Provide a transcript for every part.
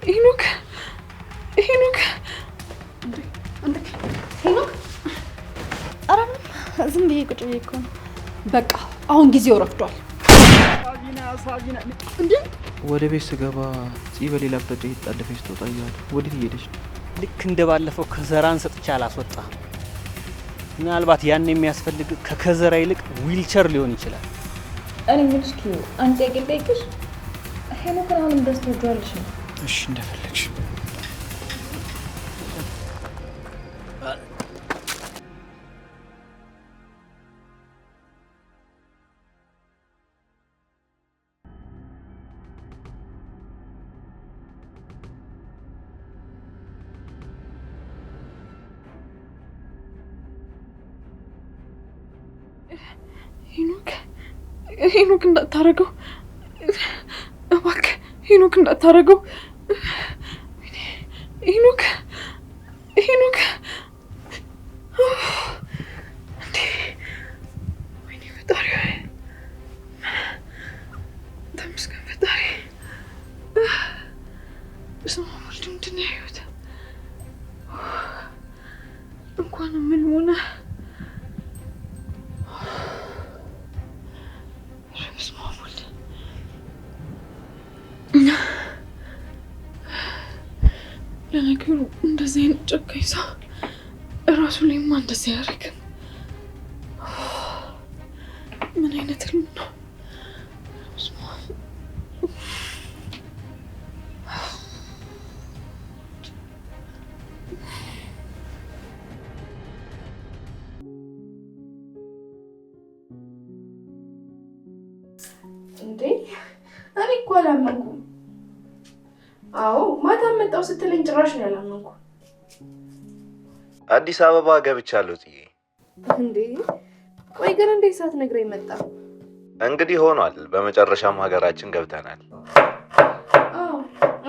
ሄኖክ ሄኖክ አንተ ሄኖክ አራም ዝም ብዬ ቁጭ ብዬ እኮ ነው። በቃ አሁን ጊዜው ረፍዷል። ሳቢና እንዴ ወደ ቤት ስገባ ጽይ በሌላ አቅጣጫ እየተጣለፈች ስትወጣ እያለሁ ወዴት እየሄደች ነው? ልክ እንደባለፈው ከዘራን ሰጥቻ አላስወጣም። ምናልባት ያን የሚያስፈልግ ከከዘራ ይልቅ ዊልቸር ሊሆን ይችላል። እኔ ምንሽ ኪዩ አንተ ያገለይክሽ ሄኖክን አሁንም ደስ ትወጂዋለሽ ነው? እሺ እንደፈለግሽ። ሄኖክ እንዳታረገው እባክህ፣ ሄኖክ እንዳታረገው። ሄኖክ እንዴ! ወይኔ ፈጣሪ፣ ተመስገን ፈጣሪ። በስመ አብ ወልድ ምንድን ነው ያየሁት? እንኳን ምን ሆነ? ለነገሩ እንደዚህ አይነት ጨካኝ ሰው እራሱ ላይማ እንደዚህ አያደርግም። ምን አይነት ህልም ነው? እንዴ እኔ እኮ አላመንኩም። አዎ ማታ መጣው ስትለኝ ጭራሽ ነው ያላመንኩ። አዲስ አበባ ገብቻለሁ ጽዬ። እንዴ ቆይ ግን እንዴት ሳትነግረኝ መጣ? እንግዲህ ሆኗል፣ በመጨረሻም ሀገራችን ገብተናል። አዎ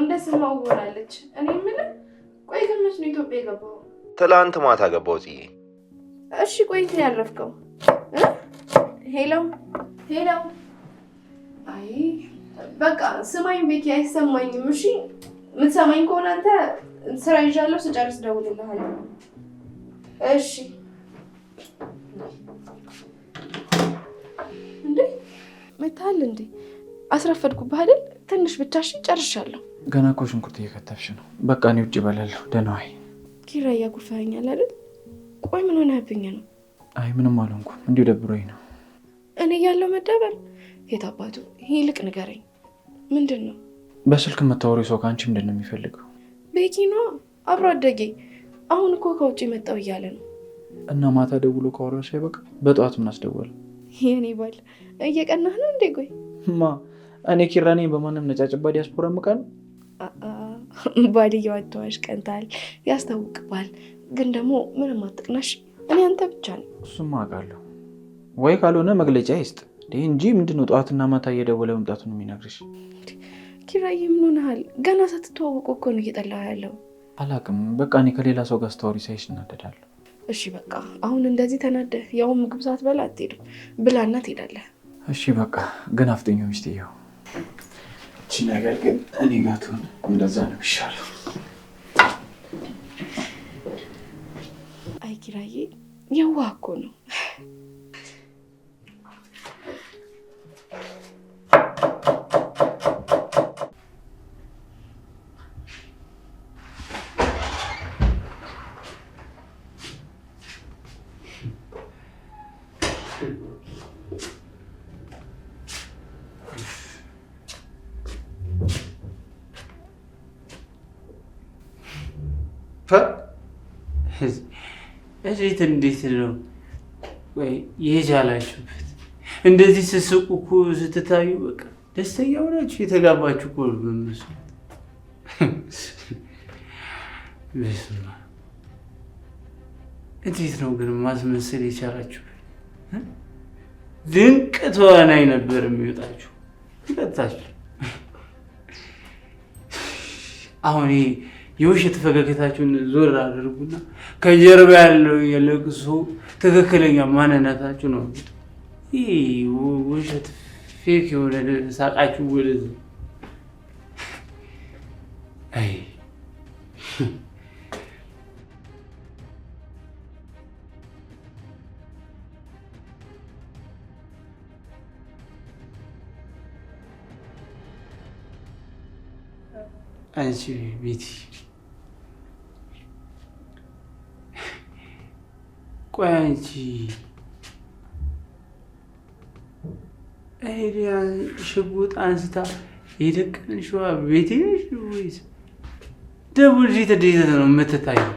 እንደስማው ሆናለች። እኔ ምን ቆይ ግን መች ነው ኢትዮጵያ የገባው? ትላንት ማታ ገባው ጽዬ። እሺ ቆይ እንትን ያረፍከው? ሄሎ ሄሎ። አይ በቃ ስማኝ ቤኪ፣ አይሰማኝም። እሺ የምትሰማኝ ከሆነ አንተ ስራ ይዣለሁ፣ ስጨርስ እደውልልሃለሁ። እሺ እንዴ መታል እንዴ? አስረፈድኩብህ አይደል? ትንሽ ብቻ እሺ፣ ጨርሻለሁ። ገና እኮ ሽንኩርት እየከተፍሽ ነው። በቃ እኔ ውጭ እበላለሁ። ደህና ዋይ። ኪራ እያጉርፈኸኛል አይደል? ቆይ ምን ሆነህብኝ ነው? አይ ምንም አልሆንኩም፣ እንዲሁ ደብሮኝ ነው። እኔ ያለው መደበር የት አባቱ? ይልቅ ንገረኝ፣ ምንድን ነው? በስልክ የምታወሪው ሰው ከአንቺ ምንድን ነው የሚፈልገው? ቤኪ ነዋ፣ አብሮ አደጌ። አሁን እኮ ከውጭ መጣው እያለ ነው። እና ማታ ደውሎ ካወራው ሳይበቃ በጠዋት ምን አስደወለ? የኔ ባል እየቀናህ ነው እንዴ? ቆይ ማ እኔ ኪራ ነኝ በማንም ነጫጭባ ዲያስፖራ ምቃል? ባልየው አተዋሽ ቀንታል፣ ያስታውቅባል። ግን ደግሞ ምንም አትቅናሽ፣ እኔ አንተ ብቻ ነው። እሱማ አውቃለሁ። ወይ ካልሆነ መግለጫ ይስጥ እንጂ ምንድነው ጠዋትና ማታ እየደወለ መምጣቱን የሚነግርሽ? ኪራዬ ምን ሆነሃል? ገና ሳትተዋወቁ እኮ ነው እየጠላህ ያለው። አላውቅም፣ በቃ እኔ ከሌላ ሰው ጋር ስታወሪ ሳይሽ እናደዳለሁ። እሺ በቃ አሁን እንደዚህ ተናደህ ያው ምግብ ሳትበላ አትሄድም፣ ብላና ትሄዳለህ። እሺ በቃ ግን አፍጥኞ ሚስትየው እቺ ነገር ግን እኔ ጋር ትሆን፣ እንደዛ ነው ይሻለው። አይ ኪራዬ የዋህ እኮ ነው። እዚህ እንዴት ነው ወይ የቻላችሁበት? እንደዚህ ስትስቁ እኮ ስትታዩ በቃ ደስተኛ ሆናችሁ የተጋባችሁ እኮ ነው የምትመስሉት። እንዴት ነው ግን ማስመሰል የቻላችሁበት? ድንቅ ተዋናይ ነበር የሚወጣችሁ ሁለታችሁ። አሁን የውሸት ፈገግታችሁን ዞር አድርጉና ከጀርባ ያለው የለቅሶ ትክክለኛ ማንነታችሁ ነው። ይህ ውሸት ፌክ የሆነ ሳቃችሁ ወደዚህ። አይ አንቺ ቤቲ ቆይ አንቺ አይዲያ ሽጉጥ አንስታ የደቀንሽዋ ቤቴ ነሽ ወይስ ደግሞ እንዴት ነው የምትታየው?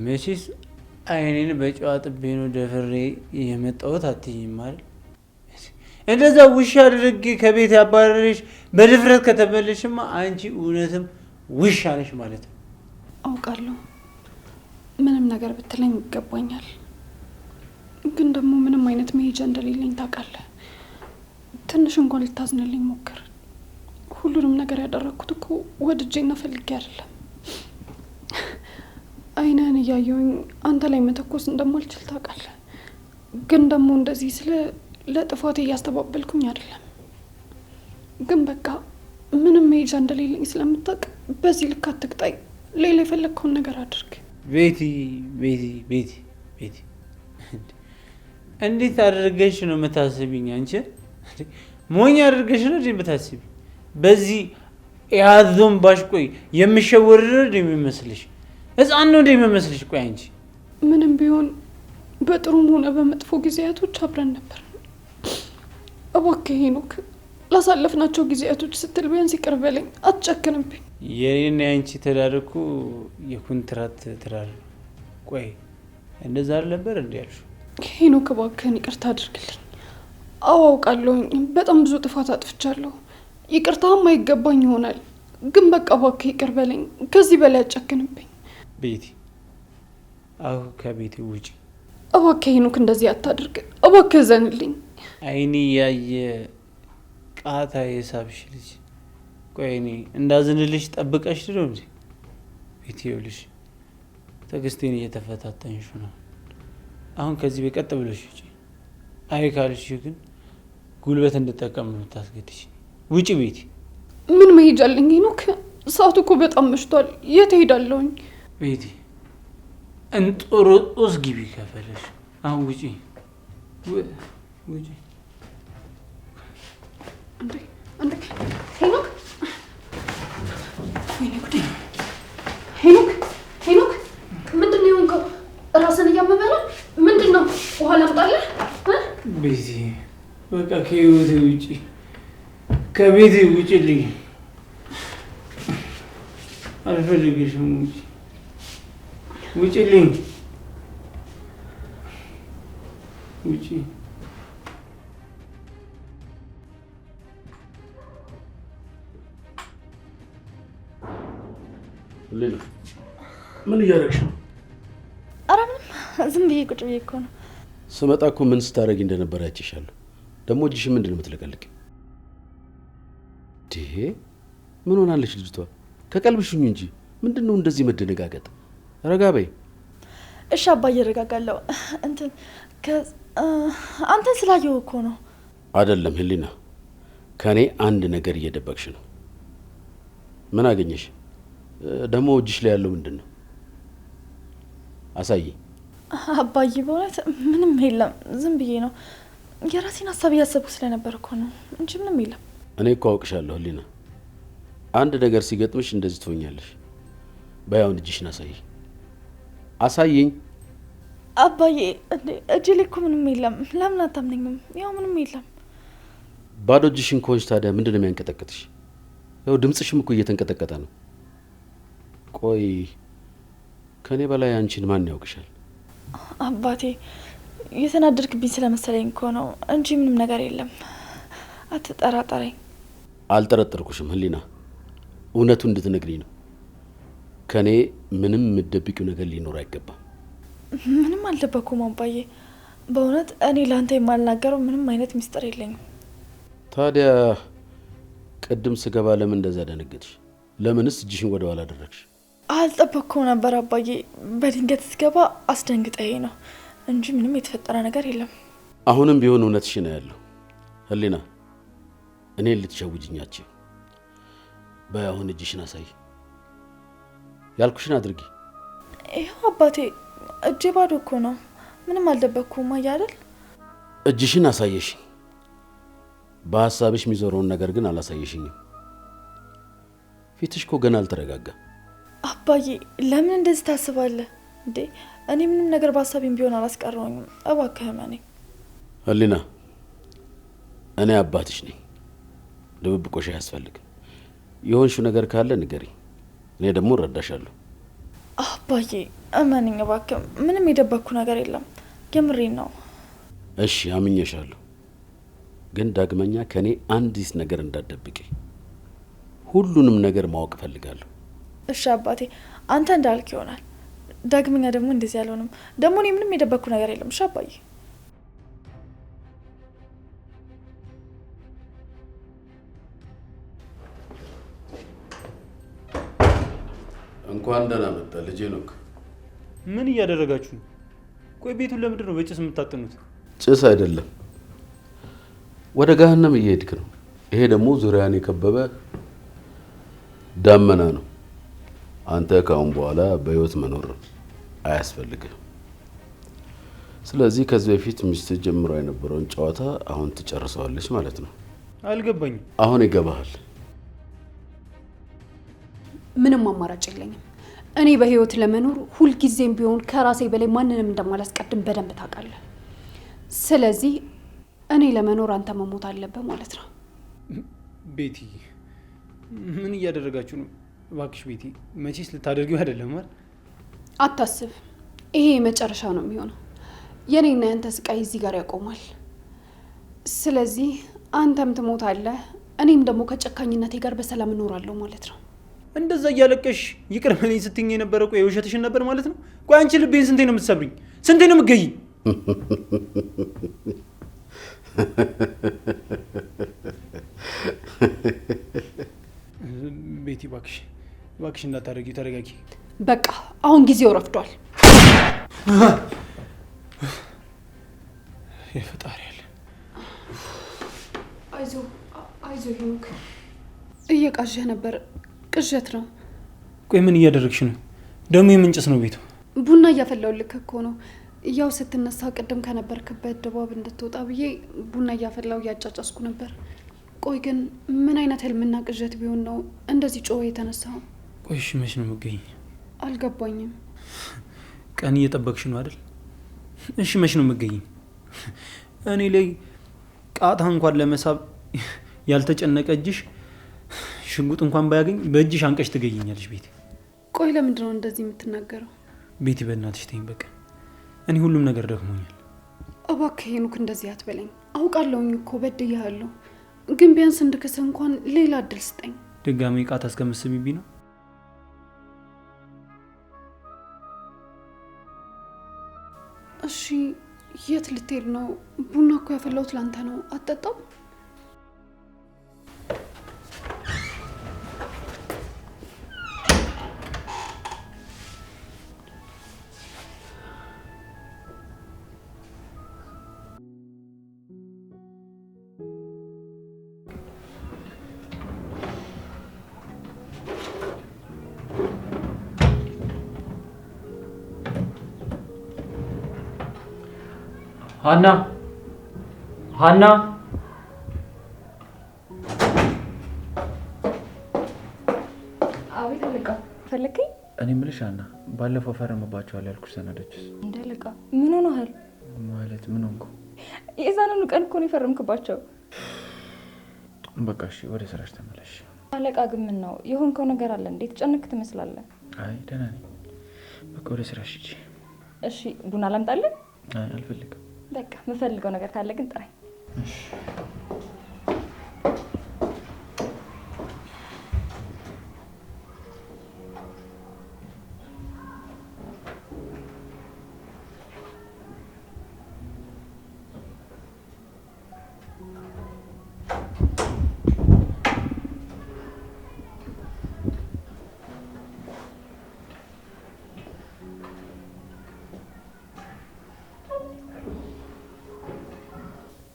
መቼስ አይኔን በጨዋ ጥቤ ነው ደፍሬ የመጣሁት አትይኝም አይደል? እንደዛ ውሻ አድርጌ ከቤት ያባረረሽ በድፍረት ከተመለሽማ አንቺ እውነትም ውሻ ነሽ ማለት ነው። አውቃለሁ። ምንም ነገር ብትለኝ ይገባኛል። ግን ደግሞ ምንም አይነት መሄጃ እንደሌለኝ ታውቃለህ። ትንሽ እንኳን ልታዝንልኝ ሞክር። ሁሉንም ነገር ያደረግኩት እኮ ወድጄና ፈልጌ አይደለም። አይነን እያየሁኝ አንተ ላይ መተኮስ እንደማልችል ታውቃለህ። ግን ደግሞ እንደዚህ ስለ ለጥፋቴ እያስተባበልኩኝ አይደለም። ግን በቃ ምንም መሄጃ እንደሌለኝ ስለምታውቅ በዚህ ልክ አትቅጣኝ። ሌላ የፈለግከውን ነገር አድርግ። ቤቲ ቤቲ ቤቲ ቤቲ እንዴት አድርገሽ ነው የምታስቢኝ? አንቺ ሞኝ አድርገሽ ነው የምታስቢ? በዚህ ያዞም ባሽ ቆይ የምሸወርር የሚመስልሽ ህፃን ነው እንደሚመስልሽ? ቆይ አንቺ ምንም ቢሆን በጥሩም ሆነ በመጥፎ ጊዜያቶች አብረን ነበር። እባክህ ሄኖክ ላሳለፍናቸው ጊዜያቶች ስትል ቢያንስ ይቅር በለኝ፣ አትጨክንብኝ። የኔና የአንቺ ትዳር እኮ የኮንትራት ትዳር። ቆይ እንደዛ አልነበር እንዴ ያልሽው? ሄኖክ እባክህን ይቅርታ አድርግልኝ። አዎ አውቃለሁኝ በጣም ብዙ ጥፋት አጥፍቻለሁ። ይቅርታም አይገባኝ ይሆናል። ግን በቃ እባክህ ይቅር በለኝ፣ ከዚህ በላይ አትጨክንብኝ። ቤቲ አሁን ከቤቴ ውጪ። እባክህ ሄኖክ እንደዚህ አታድርግ፣ እባክህ ዘንልኝ። አይኔ ያየ ቃታ የሳብሽ ልጅ። ቆይ እኔ እንዳዝንልሽ ጠብቀሽ ነው እንዴ? ቤቲ ይኸውልሽ ትዕግስቴን እየተፈታተንሽ ነው። አሁን ከዚህ በቀጥ ብለሽ ውጪ። አይ ካልሽ ግን ጉልበት እንድጠቀም ነው የምታስገድሽ። ውጪ ቤቲ። ምን መሄጃ አለኝ ሄኖክ? ሰዓቱ እኮ በጣም መሽቷል። የት ሄዳለሁኝ? ቤቲ እንጦሮጦስ ግቢ ከፈለሽ። አሁን ውጪ ውጪ። አንዴ ሄኖክ፣ ወይኔ ጉዴ! ሄኖክ ሄኖክ፣ ምንድን ነው የሆንከው? ራስን እያመመህ ነው? ምንድን ነው? ውሃ ላምጣልህ? ቤቲ በቃ ከህይወቴ ውጪ፣ ከቤቴ ውጪልኝ። አልፈልግሽም። ውጪ ውጪልኝ። ውጪ። ምን እያደረግሽ ነው? ኧረ ምንም፣ ዝም ብዬ ቁጭ ብዬ እኮ ነው። ስመጣ እኮ ምን ስታደርጊ እንደነበረ አይቼሻለሁ። ደግሞ እጅሽ ምንድን ነው የምትለቀልቅ? ምን ሆናለች ልጅቷ? ከቀልብሽኝ እንጂ ምንድን ነው እንደዚህ መደነጋገጥ? ረጋ በይ። እሺ አባዬ እረጋጋለሁ። አንተን ስላየሁ እኮ ነው። አይደለም ህሊና፣ ከኔ አንድ ነገር እየደበቅሽ ነው። ምን አገኘሽ ደግሞ? እጅሽ ላይ ያለው ምንድን ነው? አሳይ። አባዬ በእውነት ምንም የለም፣ ዝም ብዬ ነው። የራሴን ሀሳብ እያሰብኩ ስለነበር እኮ ነው እንጂ ምንም የለም። እኔ እኮ አውቅሻለሁ ህሊና፣ አንድ ነገር ሲገጥምሽ እንደዚህ ትሆኛለሽ። በያውን እጅሽን አሳይ። አሳይኝ። አባዬ እጅ ላይ እኮ ምንም የለም። ለምን አታምነኝም? ያው ምንም የለም። ባዶ እጅሽን ከሆንሽ ታዲያ ምንድን ነው የሚያንቀጠቅጥሽ? ያው ድምፅሽም እኮ እየተንቀጠቀጠ ነው። ቆይ ከኔ በላይ አንቺን ማን ያውቅሻል? አባቴ የተናደድክብኝ ስለመሰለኝ እኮ ነው እንጂ ምንም ነገር የለም። አትጠራጠረኝ። አልጠረጠርኩሽም ህሊና፣ እውነቱ እንድትነግሪኝ ነው። ከኔ ምንም የምትደብቂው ነገር ሊኖር አይገባም። ምንም አልደበኩም አባዬ። በእውነት እኔ ለአንተ የማልናገረው ምንም አይነት ሚስጥር የለኝም። ታዲያ ቅድም ስገባ ለምን እንደዛ ደነገጥሽ? ለምንስ እጅሽን ወደ ኋላ አደረግሽ? አልጠበቅኩም ነበር አባዬ። በድንገት ስገባ አስደንግጠኝ ነው እንጂ ምንም የተፈጠረ ነገር የለም። አሁንም ቢሆን እውነትሽ ነው ያለው ህሊና። እኔን ልትሸውጅኛችሁ። በይ አሁን እጅሽን አሳይ። ያልኩሽን አድርጊ። ይኸው አባቴ እጄ ባዶ እኮ ነው። ምንም አልደበቅኩም አይደል? እጅሽን አሳየሽኝ። በሀሳብሽ የሚዞረውን ነገር ግን አላሳየሽኝም። ፊትሽ እኮ ገና አልተረጋጋም። አባዬ ለምን እንደዚህ ታስባለህ እንዴ? እኔ ምንም ነገር በሀሳቤም ቢሆን አላስቀረውኝም። እባክህ እመኔ። ህሊና እኔ አባትሽ ነኝ። ድብብቆሽ አያስፈልግም። የሆንሽው ነገር ካለ ንገሪ፣ እኔ ደግሞ እረዳሻለሁ። አባዬ እመነኝ እባክህ። ምንም የደበቅኩ ነገር የለም። የምሬን ነው። እሺ አምኜሻለሁ። ግን ዳግመኛ ከኔ አንዲት ነገር እንዳትደብቂ። ሁሉንም ነገር ማወቅ እፈልጋለሁ። እሺ አባቴ፣ አንተ እንዳልክ ይሆናል። ዳግመኛ ደግሞ እንደዚህ ያልሆንም። ደግሞ እኔ ምንም የደበቅኩ ነገር የለም። እሺ አባዬ። እንኳን ደህና መጣ ልጄ ኖክ። ምን እያደረጋችሁ ነው? ቆይ ቤቱን ለምንድን ነው በጭስ የምታጥኑት? ጭስ አይደለም፣ ወደ ገሃነም እየሄድክ ነው። ይሄ ደግሞ ዙሪያን የከበበ ዳመና ነው። አንተ ካሁን በኋላ በህይወት መኖር አያስፈልግም። ስለዚህ ከዚህ በፊት ሚስት ጀምሮ የነበረውን ጨዋታ አሁን ትጨርሰዋለች ማለት ነው። አልገባኝም። አሁን ይገባሃል። ምንም አማራጭ የለኝም። እኔ በህይወት ለመኖር ሁልጊዜም ቢሆን ከራሴ በላይ ማንንም እንደማላስቀድም በደንብ ታውቃለህ። ስለዚህ እኔ ለመኖር አንተ መሞት አለብህ ማለት ነው። ቤቲ ምን እያደረጋችሁ ነው? እባክሽ ቤቲ፣ መቼስ ልታደርጊው አይደለም አይደል? አታስብ፣ ይሄ የመጨረሻ ነው የሚሆነው። የኔና ያንተ ስቃይ እዚህ ጋር ያቆማል። ስለዚህ አንተም ትሞታለህ፣ እኔም ደግሞ ከጨካኝነቴ ጋር በሰላም እኖራለሁ ማለት ነው። እንደዛ እያለቀሽ ይቅር በለኝ ስትይኝ የነበረ ቆይ የውሸትሽን ነበር ማለት ነው? ቆይ አንቺ ልቤን ስንቴ ነው የምትሰብሪኝ? ስንቴ ነው የምትገይኝ? ቤቲ እባክሽ እባክሽ እንዳታደርጊ፣ ተረጋጊ። በቃ አሁን ጊዜው ረፍዷል። የፈጣሪ ያለ አይዞ ሄኖክ፣ እየቃዠህ ነበር። ቅዠት ነው። ቆይ ምን እያደረግሽ ነው? ደግሞ የምንጭስ ነው ቤቱ? ቡና እያፈላሁልህ እኮ ነው። ያው ስትነሳ ቅድም ከነበርክበት ድባብ እንድትወጣ ብዬ ቡና እያፈላሁ እያጫጫስኩ ነበር። ቆይ ግን ምን አይነት ህልምና ቅዠት ቢሆን ነው እንደዚህ ጮኸ የተነሳው? ቆይ እሺ መች ነው የምትገኝ? አልገባኝም። ቀን እየጠበቅሽ ነው አይደል? እሺ መች ነው የምትገኝ? እኔ ላይ ቃታ እንኳን ለመሳብ ያልተጨነቀ እጅሽ ሽጉጥ እንኳን ባያገኝ በእጅሽ አንቀሽ ትገኝኛለሽ ቤቲ። ቆይ ለምንድን ነው እንደዚህ የምትናገረው? ቤቲ በእናትሽ ተይኝ በቃ። እኔ ሁሉም ነገር ደክሞኛል። እባክህ ሄኖክ እንደዚህ አትበለኝ። አውቃለሁኝ እኮ በድያለሁ፣ ግን ቢያንስ እንድክስህ እንኳን ሌላ እድል ስጠኝ። ድጋሜ ቃታ እስከምትስሚብኝ ነው? እሺ የት ልትሄድ ነው? ቡና እኮ ያፈላሁት ላንተ ነው፣ አትጠጣም? ሀና ሀና፣ አቤት አለቃ። ፈለከኝ? እኔ የምልሽ ሀና፣ ባለፈው ፈረምባቸዋል ያልኩሽ ሰነዶችስ? እንደ አለቃ ምን ሆነሃል? ማለት ምን ሆንኩ? የዛንኑ ቀን እኮ ነው የፈረምክባቸው። በቃ እሺ፣ ወደ ስራሽ ተመለሽ። አለቃ ግን ምን ነው የሆንከው ነገር አለ እንዴ? ተጨነክ ትመስላለህ። አይ ደህና ነኝ። በቃ ወደ ስራሽ ሂጂ። እሺ ቡና ላምጣልህ? አይ አልፈልግም። በቃ የምፈልገው ነገር ካለ ግን ጥራኝ። እሺ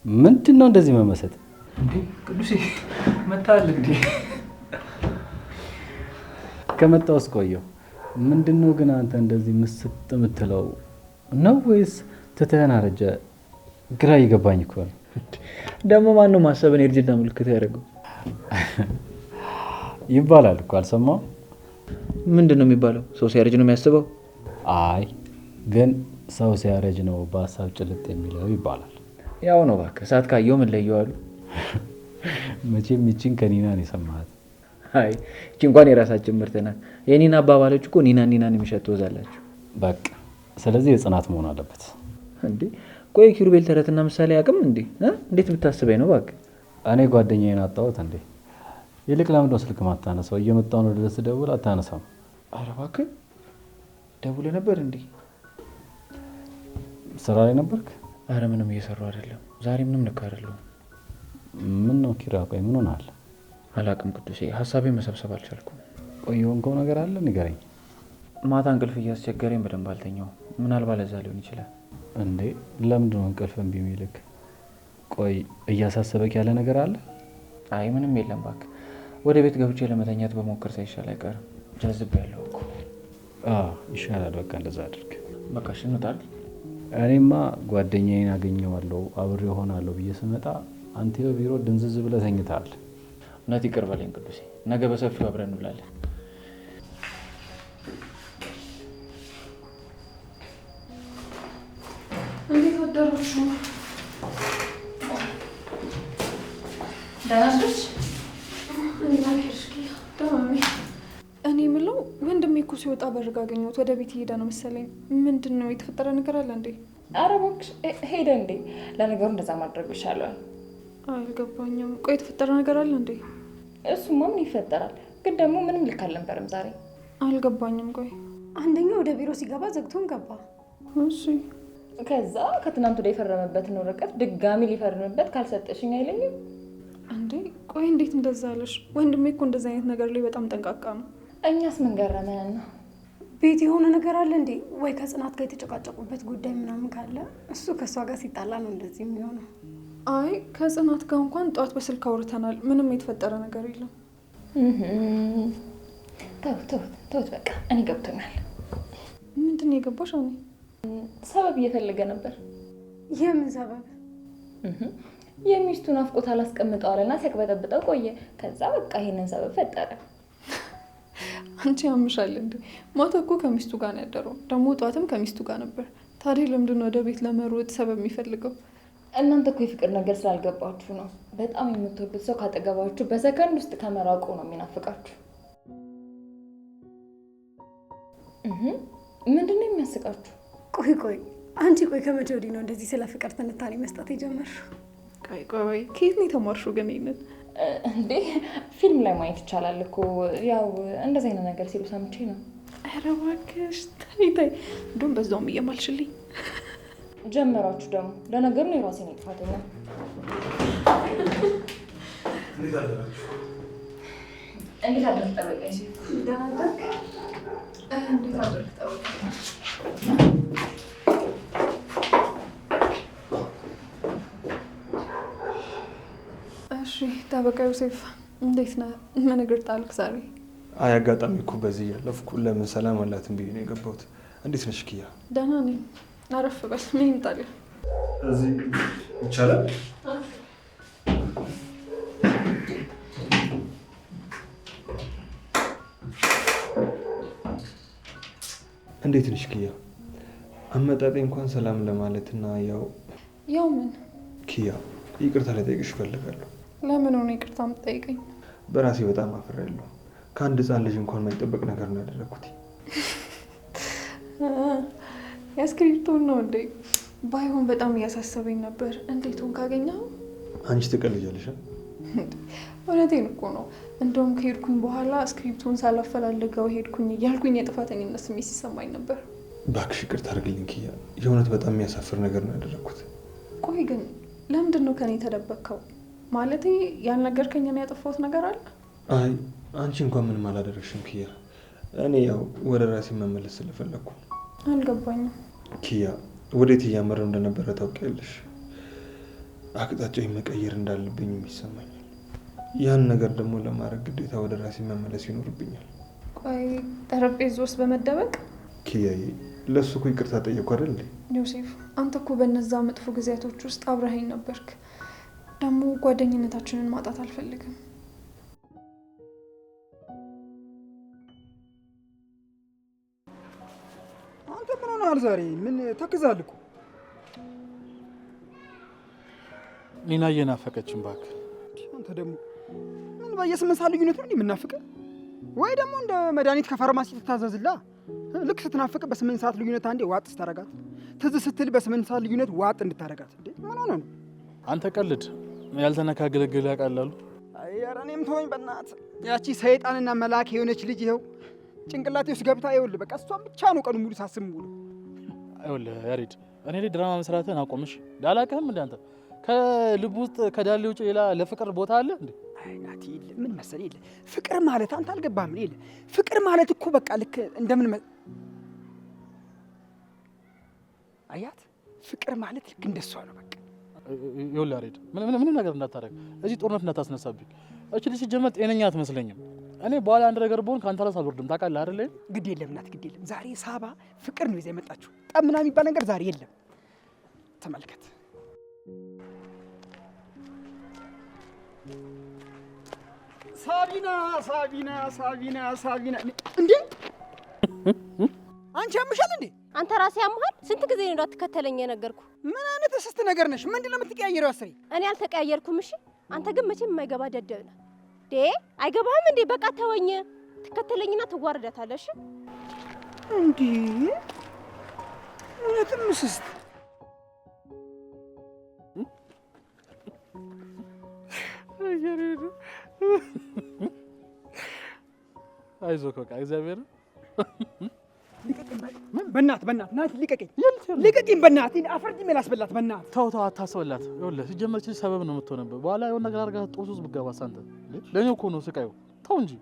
ምንድን ነው እንደዚህ መመሰጥ? እንዴ ቅዱሴ መጣል እንዴ? ከመጣሁስ ቆየሁ። ምንድን ነው ግን አንተ እንደዚህ ምስጥ የምትለው ነው ወይስ ትተህን አረጀ? ግራ እየገባኝ እኮ ነው። ደግሞ ማን ነው ማሰብን የእርጅና ምልክት ያደረገው? ይባላል እኮ አልሰማሁም? ምንድን ነው የሚባለው? ሰው ሲያረጅ ነው የሚያስበው? አይ ግን ሰው ሲያረጅ ነው በሀሳብ ጭልጥ የሚለው ይባላል። ያው ነው እባክህ። ሰዓት ካየው ምን ለየው አሉ። መቼም ይቺን ከኒና ነው የሰማሃት? አይ እቺ እንኳን የራሳችን ምርት ናት። የኒና አባባሎች እኮ ኒናን የሚሸት ወዛላችሁ። በቃ ስለዚህ የጽናት መሆን አለበት። እንዴ ቆይ ኪሩቤል ተረትና ምሳሌ አቅም እንዴ? እንዴት ብታስበኝ ነው እባክህ? እኔ ጓደኛዬን አጣሁት እንዴ? ይልቅ ለምንድን ነው ስልክ ማታነሳው? እየመጣሁ ነው ድረስ ደውል አታነሳም? ኧረ እባክህ ደውለህ ነበር እንዴ? ስራ ላይ ነበርክ? አረ ምንም እየሰራሁ አይደለም ዛሬ። ምንም ልክ አይደለሁም። ምን ነው ኪራ? ቆይ ምን ሆነሃል? አላቅም ቅዱሴ፣ ሀሳቤን መሰብሰብ አልቻልኩም። ቆይ የሆንከው ነገር አለ ንገረኝ። ማታ እንቅልፍ እያስቸገረኝ በደንብ አልተኛው። ምናልባት ለዛ ሊሆን ይችላል። እንዴ ለምንድን ነው እንቅልፍ እምቢ የሚልክ? ቆይ እያሳሰበክ ያለ ነገር አለ? አይ ምንም የለም እባክህ። ወደ ቤት ገብቼ ለመተኛት በሞከር ሳይሻል አይቀርም። ጀዝቤያለሁ እኮ። ይሻላል። በቃ እንደዛ አድርግ። በቃ እሺ እንውጣ። እኔማ ጓደኛዬን አገኘዋለሁ አብሬ እሆናለሁ ብዬ ስመጣ አንተ ቢሮ ድንዝዝ ብለህ ተኝተሃል። እውነት ይቅር በለኝ ቅዱሴ። ነገ በሰፊው አብረን እንውላለን። እንዴት አደራችሁ? ደህና ነሽ? እኔ የምለው ወንድሜ እኮ ሲወጣ በርጋ አገኘሁት። ወደ ቤት እየሄደ ነው መሰለኝ። ምንድን ነው የተፈጠረ ነገር አለ እንዴ? ኧረ እባክሽ ሄደ እንዴ? ለነገሩ እንደዛ ማድረግ ይሻላል። አልገባኝም። ቆይ የተፈጠረ ነገር አለ እንዴ? እሱማ ምን ይፈጠራል? ግን ደግሞ ምንም ልክ አልነበረም ዛሬ። አልገባኝም። ቆይ አንደኛው ወደ ቢሮ ሲገባ ዘግቶን ገባ። እሺ ከዛ ከትናንት ወዲያ የፈረመበትን ወረቀት ድጋሚ ሊፈርምበት ካልሰጠሽኝ አይለኝም እንዴ? ቆይ እንዴት እንደዛ አለሽ? ወንድሜ እኮ እንደዛ አይነት ነገር ላይ በጣም ጠንቃቃ ነው። እኛስ ምን ገረመንና? ቤት የሆነ ነገር አለ እንዴ? ወይ ከጽናት ጋር የተጨቃጨቁበት ጉዳይ ምናምን ካለ እሱ ከእሷ ጋር ሲጣላ ነው እንደዚህ የሚሆነው። አይ ከጽናት ጋር እንኳን ጠዋት በስልክ አውርተናል። ምንም የተፈጠረ ነገር የለም። ተውት በቃ እኔ ገብቶኛል። ምንድን ነው የገባሽ? እኔ ሰበብ እየፈለገ ነበር። የምን ሰበብ? የሚስቱን አፍቆት አላስቀምጠዋልና ሲያቅበጠብጠው ቆየ። ከዛ በቃ ይሄንን ሰበብ ፈጠረ። አንቺ ያምሻል እንዴ? ማታ እኮ ከሚስቱ ጋር ነው ያደረው። ደግሞ ጠዋትም ከሚስቱ ጋር ነበር። ታዲያ ለምንድን ነው ወደ ቤት ለመሮጥ ሰበብ የሚፈልገው? እናንተ እኮ የፍቅር ነገር ስላልገባችሁ ነው። በጣም የምትወዱት ሰው ካጠገባችሁ በሰከንድ ውስጥ ከመራቁ ነው የሚናፍቃችሁ። ምንድን ነው የሚያስቃችሁ? ቆይ አንቺ ከመቼ ወዲህ ነው እንደዚህ ስለ ፍቅር ትንታኔ መስጠት የጀመርሽው? ቆይ ከየት ነው የተማርሽው ግን ይሄንን? እንዴ ፊልም ላይ ማየት ይቻላል እኮ። ያው እንደዚህ አይነት ነገር ሲሉ ሰምቼ ነው። ኧረ እባክሽ ተይ። እንደውም በዛውም እየማልሽልኝ ጀመራችሁ ደግሞ። ለነገሩ ነው የራሴ ነው ጥፋተኛ። እንዴት አደረክ ጠበቀኝ? ደህና አደርክ? እንዴት አደርክ ጠበቀኝ? እሺ ጠበቃ ዮሴፍ እንዴት ነህ? ምን እግር ጣልክ ዛሬ? አይ አጋጣሚ እኮ በዚህ ያለፍኩ ለምን ሰላም አላትን ብዬ ነው የገባሁት። እንዴት ነሽ ኪያ? ደህና ነኝ። አረፍ በል። ምን ይምጣልህ? እዚህ ይቻላል? እንዴት ነሽ ኪያ? አመጣጤ እንኳን ሰላም ለማለትና ያው ምን ኪያ ይቅርታ ልጠይቅሽ እፈልጋለሁ። ለምን ሆነ ይቅርታ የምትጠይቀኝ? በራሴ በጣም አፍሬያለሁ። ከአንድ ህፃን ልጅ እንኳን የማይጠበቅ ነገር ነው ያደረኩት። የስክሪፕቱን ነው እንዴ? ባይሆን በጣም እያሳሰበኝ ነበር። እንዴት ሆን ካገኘው? አንቺ ትቀልጃለሽ። እውነቴን እኮ ነው። እንደውም ከሄድኩኝ በኋላ ስክሪፕቱን ሳላፈላልገው ሄድኩኝ እያልኩኝ የጥፋተኝነት ስሜት ሲሰማኝ ነበር። እባክሽ ይቅርታ አድርግልኝ ኪያ፣ የእውነት በጣም የሚያሳፍር ነገር ነው ያደረግኩት። ቆይ ግን ለምንድን ነው ከኔ የተደበቅከው? ማለቴ ያልነገርከኝን ያጠፋሁት ነገር አለ? አይ አንቺ እንኳን ምንም አላደረግሽም ኪያ። እኔ ያው ወደ ራሴ መመለስ ስለፈለግኩ። አልገባኝም። ኪያ ወዴት እያመረው እንደነበረ ታውቂያለሽ። አቅጣጫው መቀየር እንዳለብኝ ይሰማኛል። ያን ነገር ደግሞ ለማድረግ ግዴታ ወደ ራሴ መመለስ ይኖርብኛል። ቆይ ጠረጴዛ ውስጥ በመደበቅ? ኪያዬ ለሱ እኮ ይቅርታ ጠየቅኩ አይደል እንዴ? ዮሴፍ አንተ እኮ በነዛ መጥፎ ጊዜያቶች ውስጥ አብረኸኝ ነበርክ። ደግሞ ጓደኝነታችንን ማጣት አልፈልግም። አንተ ምን ሆነሃል ዛሬ? ምን ተክዛል እኮ። ሊና እየናፈቀችን እባክህ። አንተ ደግሞ ምን በየ8 ሰዓት ልዩነት ነው የምናፍቀ? ወይ ደግሞ እንደ መድኃኒት ከፋርማሲ ትታዘዝላ። ልክ ስትናፍቅ በ8 ሰዓት ልዩነት አንዴ ዋጥ ስታረጋት፣ ትዝ ስትል በ8 ሰዓት ልዩነት ዋጥ እንድታረጋት። እንዴ ምን ሆነ ነው? አንተ ቀልድ ያልተነካ ግልግል ያውቃላሉ። ኧረ እኔም ተወኝ በእናትህ። ያቺ ሰይጣንና መልአክ የሆነች ልጅ ይኸው ጭንቅላቴ ውስጥ ገብታ ይኸውልህ፣ በቃ እሷን ብቻ ነው ቀኑ ሙሉ ሳስብ ሙሉ። ይኸውልህ ያሬድ፣ እኔ ላይ ድራማ መስራትህን አቆምሽ። ላላቀህም እንደ አንተ ከልብ ውስጥ ከዳሌ ውጭ ሌላ ለፍቅር ቦታ አለ እንዴ? አይ ናቲ፣ ምን መሰለህ፣ የለ ፍቅር ማለት አንተ አልገባህም። የለ ፍቅር ማለት እኮ በቃ ልክ እንደምን አያት፣ ፍቅር ማለት ልክ እንደሷ ነው በቃ። ይኸውልህ ያሬድ፣ ምንም ነገር እንዳታደርግ፣ እዚህ ጦርነት እንዳታስነሳብኝ። እቺ ልጅ ጀመር ጤነኛ አትመስለኝም። እኔ በኋላ አንድ ነገር ብሆን ከአንተ ራስ አልወርድም። ታውቃለህ አይደል? ግድ የለም ናት፣ ግድ የለም። ዛሬ ሳባ ፍቅር ነው ይዛ የመጣችሁ። ጠብ ምናምን የሚባል ነገር ዛሬ የለም። ተመልከት። ሳቢና ሳቢና ሳቢና ሳቢና። እንዴ አንቺ ያምሻል እንዴ? አንተ ራስህ ያምሃል። ስንት ጊዜ ነው እንዳትከተለኝ የነገርኩ? ምን አይነት እስስት ነገር ነሽ? ምንድነው የምትቀያየረው? አስሬ እኔ አልተቀያየርኩም። እሺ አንተ ግን መቼም የማይገባ ደደብ ነህ። አይገባህም እንዴ? በቃ ተወኝ። ትከተለኝና ትዋርዳታለሽ። እንዴ እውነትም እስስት። አይዞህ በቃ እግዚአብሔር በእናትህ ናቲ ልቀቀኝ፣ ልቀቀኝ በእናትህ። አፈርድሜ ላስበላት በእናትህ። ተው አታስበላት። ይኸውልህ ሲጀመር ችል ሰበብ ነው የምትሆንብህ። በኋላ የሆነ ነገር አድርጋ ጦስ ውስጥ ብትገባስ አንተ? ለእኔ እኮ ነው ስቃዩ። ተው እንጂ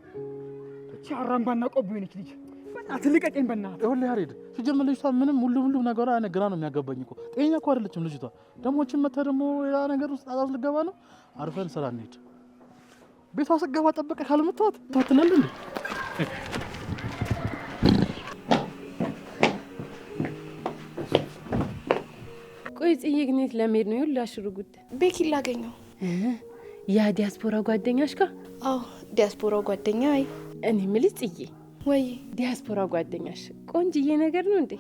አራምባና ቆብ የሆነች ልጅ። በእናትህ ልቀቀኝ በእናትህ። ይኸውልህ ያሬድ ሲጀመር ልጅቷ ምንም ሁሉም ነገሯ ግራ ነው የሚያገባኝ እኮ። ጤነኛ እኮ አይደለችም ልጅቷ። ደግሞ እችን መተህ ደግሞ ሌላ ነገር ውስጥ አዛዝ ልገባ ነው። አርፈን ስራ እንሂድ። ቤቷ ስገባ ጠበቀ ካልምትዋት ታትናል እንዴ? ቆይ ጽዬ ግን የት ለመሄድ ነው? ይኸውልህ አሽሩጉድ ቤኪ ላገኘው። ያ ዲያስፖራ ጓደኛሽ ጋር? አዎ ዲያስፖራው ጓደኛ። አይ እኔ የምልሽ ጽዬ፣ ወይ ዲያስፖራ ጓደኛሽ ቆንጅዬ ነገር ነው እንዴ?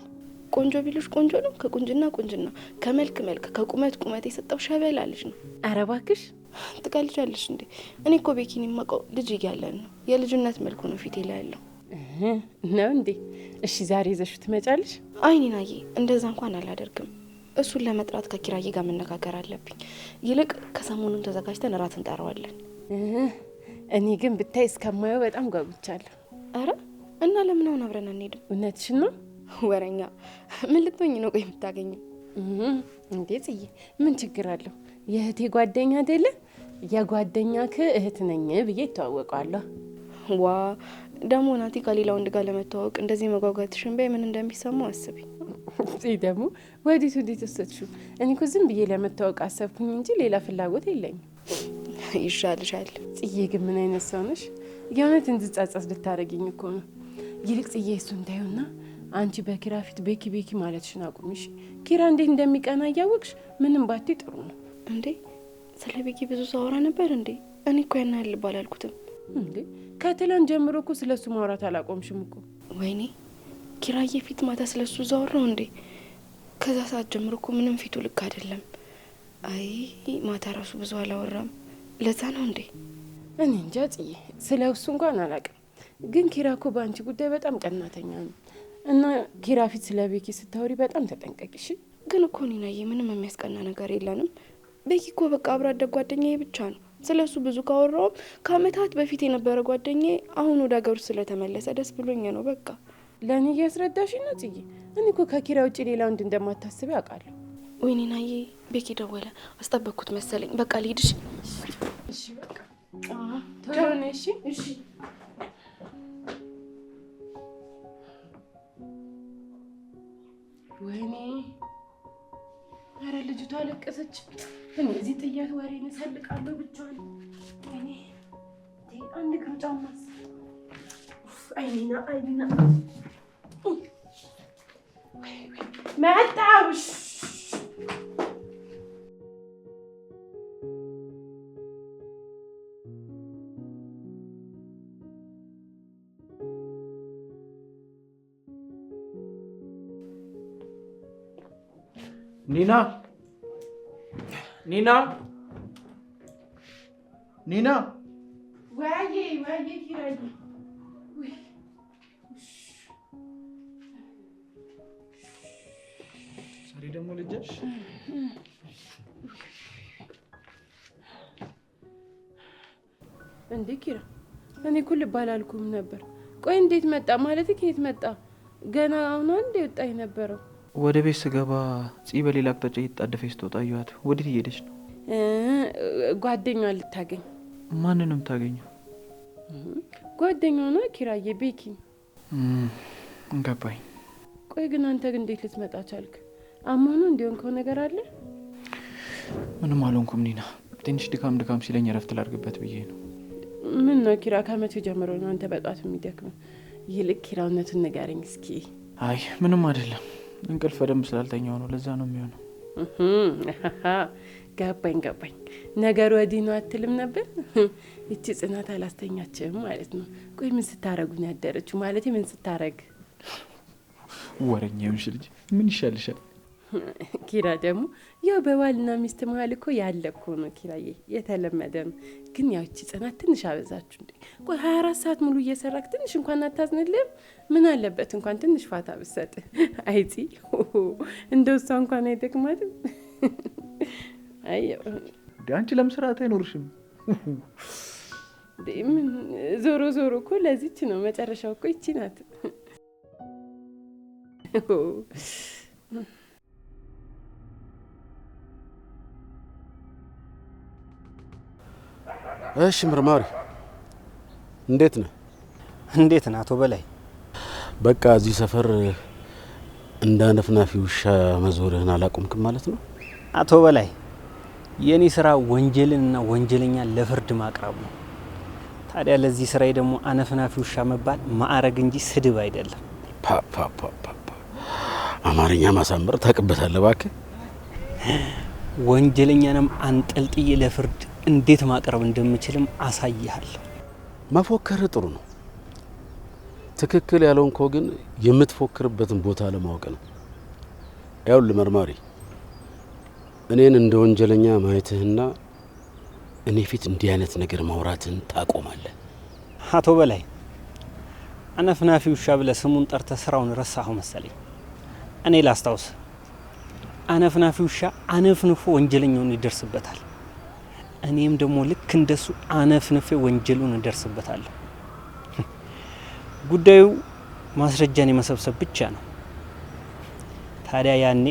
ቆንጆ ቢሉሽ ቆንጆ ነው። ከቁንጅና ቁንጅና፣ ከመልክ መልክ፣ ከቁመት ቁመት የሰጠው ሸበላ ልጅ ነው። ኧረ እባክሽ ትቀልጃለሽ እንዴ? እኔ እኮ ቤኪን የማውቀው ልጅ እያለን ነው። የልጅነት መልኩ ነው ፊቴ ላይ ያለው ነው እንዴ? እሺ ዛሬ ይዘሽው ትመጫለሽ? አይ ኒናዬ፣ እንደዛ እንኳን አላደርግም። እሱን ለመጥራት ከኪራዬ ጋር መነጋገር አለብኝ። ይልቅ ከሰሞኑን ተዘጋጅተን እራት እንጠራዋለን። እኔ ግን ብታይ እስከማየው በጣም ጓጉቻለሁ። አረ እና ለምን አሁን አብረን አንሄድም? እውነትሽን ነው? ወረኛ ምን ልትሆኝ ነው? ቆይ የምታገኘው እንዴ ጽዬ፣ ምን ችግር አለው? የእህቴ ጓደኛ አይደለ? የጓደኛክ እህት ነኝ ብዬ ይተዋወቃለሁ። ዋ ደግሞ ናቲ ከሌላ ወንድ ጋር ለመተዋወቅ እንደዚህ መጓጓትሽን በይ ምን እንደሚሰማው አስቢ። ጽዬ ደግሞ ወዴት ወሰድሽው? እኔ እኮ ዝም ብዬ ለመተዋወቅ አሰብኩኝ እንጂ ሌላ ፍላጎት የለኝም። ይሻልሻል። ጽዬ ግን ምን አይነት ሰው ነሽ? የእውነት እንድጻጻስ ልታረጊኝ እኮ ነው። ይልቅ ጽዬ እሱ እንዳይሆንና አንቺ በኪራ ፊት ቤኪ ማለትሽን አቁምሽ። ኪራ እንዴት እንደሚቀና እያወቅሽ ምንም ባቲ ጥሩ ነው። እንዴ ስለ ቤኪ ብዙ ሳወራ ነበር እንዴ? እኔ እኮ ያን ያህል ልብ አላልኩትም። እንዴ ከትላንት ጀምሮ እኮ ስለሱ ማውራት አላቆምሽም እኮ። ወይኔ ኪራዬ ፊት ማታ ስለሱ ዛወራው እንዴ? ከዛ ሰዓት ጀምሮ እኮ ምንም ፊቱ ልክ አይደለም። አይ ማታ ራሱ ብዙ አላወራም። ለዛ ነው እንዴ? እኔ እንጃ ጽዬ፣ ስለ እሱ እንኳን አላውቅም። ግን ኪራ እኮ በአንቺ ጉዳይ በጣም ቀናተኛ ነው። እና ኪራ ፊት ስለ ቤኪ ስታወሪ በጣም ተጠንቀቂሽ። ግን እኮ ኒናዬ ምንም የሚያስቀና ነገር የለንም። ቤኪ እኮ በቃ አብሮ አደግ ጓደኛዬ ብቻ ነው። ስለሱ ብዙ ካወራውም ከአመታት በፊት የነበረ ጓደኛዬ አሁን ወደ ሀገሩ ስለተመለሰ ደስ ብሎኝ ነው። በቃ ለእኔ እያስረዳሽ ነው ጽጌ። እኔ እኮ ከኪራ ውጭ ሌላ ወንድ እንደማታስቢ አውቃለሁ። ወይ ኒናዬ ቤኪ ደወለ፣ አስጠበቅኩት መሰለኝ። በቃ ልሂድሽ። እሺ በቃ ቶሎ ነይ። እሺ እሺ። ወይኔ ኧረ ልጅቷ አለቀሰች። እኔ እዚህ ጥያት ወሬ እንሰልቃለሁ ብቻዋን። ወይኔ አንድ እግሩ ጫማስ አይኒና አይኒና መጣውሽ ኒና ኒና ኒና ወያዬ ኪራዬ ዛሬ ደግሞ ልጅሽ እንዴ ኪራ፣ እኔ እኮ ልብ አላልኩም ነበር። ቆይ እንዴት መጣ ማለት ከየት መጣ? ገና አሁን አንዴ ወጣ የነበረው። ወደ ቤት ስገባ ፂ በሌላ አቅጣጫ እየተጣደፈች ስትወጣ አየኋት። ወዴት እየሄደች ነው? ጓደኛዋን ልታገኝ። ማንንም ታገኘው? ጓደኛዋ ኪራዬ፣ ቤኪ። ገባኝ። ቆይ ግን አንተ ግን እንዴት ልትመጣ ቻልክ? አሞኑ እንዲሆንከው ነገር አለ? ምንም አልሆንኩም ኒና። ትንሽ ድካም ሲለኝ እረፍት ላድርግበት ብዬ ነው። ምን ነው ኪራ፣ ከመቼ ጀምሮ ነው አንተ በጧት የሚደክመው? ይልቅ ኪራ እውነቱን ንገረኝ እስኪ። አይ ምንም አይደለም፣ እንቅልፍ በደንብ ስላልተኛው ነው። ለዛ ነው የሚሆነው። ገባኝ። ነገሩ ወዲህ ነው አትልም ነበር? እቺ ጽናት አላስተኛችም ማለት ነው። ቆይ ምን ስታረጉ ነው ያደረችው? ማለት ምን ስታረግ? ወረኛ ይሁንሽ ልጅ፣ ምን ይሻልሻል? ኪራ ደግሞ ያው በባልና ሚስት መሀል እኮ ያለ እኮ ነው ኪራዬ፣ የተለመደ ነው። ግን ያው እቺ ጽናት ትንሽ አበዛችሁ እንዴ? ቆይ 24 ሰዓት ሙሉ እየሰራክ ትንሽ እንኳን አታዝንልም? ምን አለበት እንኳን ትንሽ ፋታ ብትሰጥ? አይጺ እንደው እሷ እንኳን አይደክማትም? አይ አንቺ ለምን ስርዓት አይኖርሽም? ምን ዞሮ እኮ ለዚች ነው መጨረሻው እኮ ይቺ ናት። እሺ ምርማሪ እንዴት ነህ? እንዴት ነህ አቶ በላይ? በቃ እዚህ ሰፈር እንደ ነፍናፊ ውሻ መዞርህን አላቆምክም ማለት ነው? አቶ በላይ የኔ ስራ ወንጀልንና ወንጀለኛን ለፍርድ ማቅረብ ነው። ታዲያ ለዚህ ስራዬ ደግሞ አነፍናፊ ውሻ መባል ማዕረግ እንጂ ስድብ አይደለም። አማርኛ ማሳመር ታውቅበታለህ እባክህ። ወንጀለኛንም አንጠልጥዬ ለፍርድ እንዴት ማቅረብ እንደምችልም አሳይሃለሁ። መፎከር ጥሩ ነው። ትክክል ያልሆንከው ግን የምትፎክርበትን ቦታ ለማወቅ ነው። ያውልህ መርማሪ፣ እኔን እንደ ወንጀለኛ ማየትህና እኔ ፊት እንዲህ አይነት ነገር ማውራትን ታቆማለህ። አቶ በላይ አነፍናፊ ውሻ ብለህ ስሙን ጠርተህ ስራውን ረሳኸው መሰለኝ። እኔ ላስታውስ፣ አነፍናፊ ውሻ አነፍንፎ ወንጀለኛውን ይደርስበታል። እኔም ደግሞ ልክ እንደሱ አነፍንፌ ወንጀሉን እደርስበታለሁ። ጉዳዩ ማስረጃን የመሰብሰብ ብቻ ነው። ታዲያ ያኔ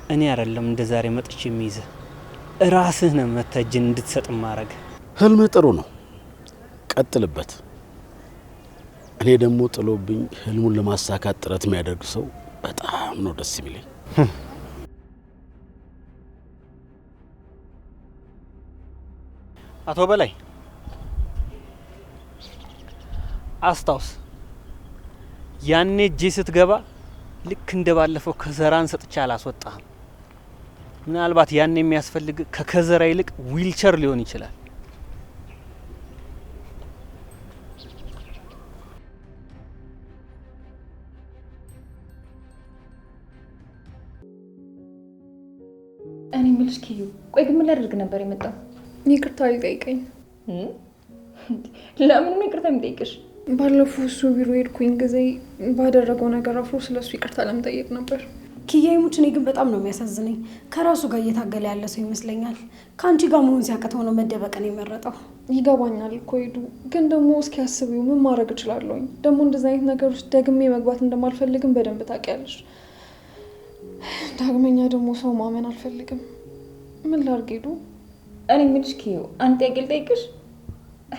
እኔ አይደለም እንደ ዛሬ መጥቼ የሚይዝህ፣ ራስህ ነህ መተጅን እንድትሰጥ ማረግ። ህልምህ ጥሩ ነው፣ ቀጥልበት። እኔ ደግሞ ጥሎብኝ ህልሙን ለማሳካት ጥረት የሚያደርግ ሰው በጣም ነው ደስ የሚለኝ። አቶ በላይ አስታውስ፣ ያኔ እጄ ስትገባ ልክ እንደ ባለፈው ከዘራን ሰጥቼ አላስወጣህም። ምናልባት ያኔ የሚያስፈልግ ከከዘራ ይልቅ ዊልቸር ሊሆን ይችላል። እኔ የምልሽ ኪዩ፣ ቆይ ግን ምን ላደርግ ነበር የመጣው? ይቅርታ ሊጠይቀኝ። ለምን ነው ይቅርታ የሚጠይቅሽ? ባለፈው እሱ ቢሮ ሄድኩኝ ጊዜ ባደረገው ነገር አፍሮ ስለሱ ይቅርታ ለመጠየቅ ነበር። ኪያይሙች እኔ ግን በጣም ነው የሚያሳዝነኝ። ከራሱ ጋር እየታገለ ያለ ሰው ይመስለኛል። ከአንቺ ጋር መሆን ሲያቅተው ነው መደበቅን የመረጠው። ይገባኛል እኮ ሄዱ፣ ግን ደግሞ እስኪ አስቢው ምን ማድረግ እችላለሁኝ? ደግሞ እንደዚህ አይነት ነገር ውስጥ ደግሜ መግባት እንደማልፈልግም በደንብ ታውቂያለሽ። ዳግመኛ ደግሞ ሰው ማመን አልፈልግም። ምን ላድርግ ሄዱ? እኔ የምልሽ ኪዩ፣ አንድ ጥያቄ ልጠይቅሽ።